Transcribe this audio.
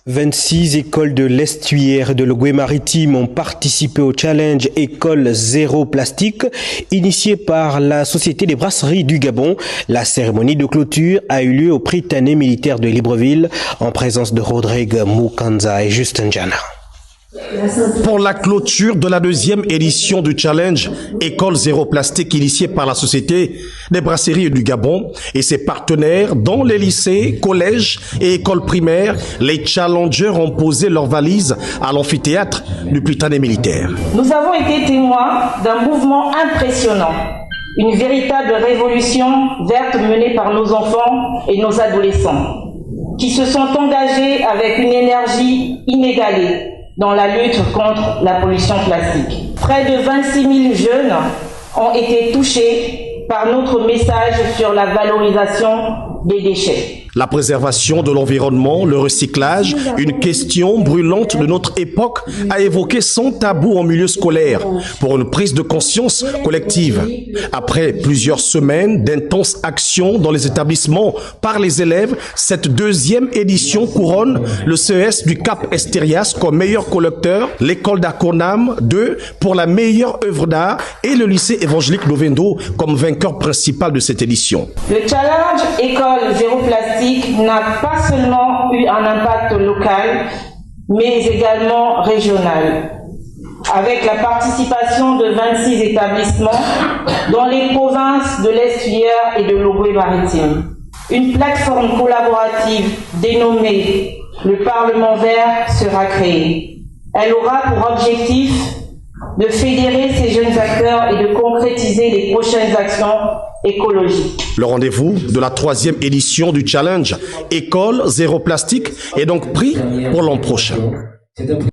26 écoles de l'Estuaire de l'Ogooué-Maritime ont participé au challenge École Zéro Plastique, initié par la Société des Brasseries du Gabon. La cérémonie de clôture a eu lieu au Prytanée militaire de Libreville, en présence de Rodrigue Moukanza et Justin Jana. Pour la clôture de la deuxième édition du challenge École Zéro Plastique, initiée par la Société des Brasseries du Gabon et ses partenaires dans les lycées, collèges et écoles primaires, les challengers ont posé leurs valises à l'amphithéâtre du Prytanée militaire. Nous avons été témoins d'un mouvement impressionnant, une véritable révolution verte menée par nos enfants et nos adolescents, qui se sont engagés avec une énergie inégalée dans la lutte contre la pollution plastique. Près de 26 000 jeunes ont été touchés par notre message sur la valorisation des déchets. La préservation de l'environnement, le recyclage, une question brûlante de notre époque, a évoqué sans tabou en milieu scolaire pour une prise de conscience collective. Après plusieurs semaines d'intenses actions dans les établissements par les élèves, cette deuxième édition couronne le CES du Cap Esterias comme meilleur collecteur, l'école d'Akonam 2 pour la meilleure œuvre d'art et le lycée évangélique d'Ovendo comme vainqueur principal de cette édition. Le challenge École Zéro Plastique n'a pas seulement eu un impact local, mais également régional, avec la participation de 26 établissements dans les provinces de l'Estuaire et de l'Ogooué-Maritime. Une plateforme collaborative dénommée le Parlement vert sera créée. Elle aura pour objectif de fédérer ces jeunes acteurs et de concrétiser les prochaines actions écologiques. Le rendez-vous de la troisième édition du challenge École Zéro Plastique est donc pris pour l'an prochain.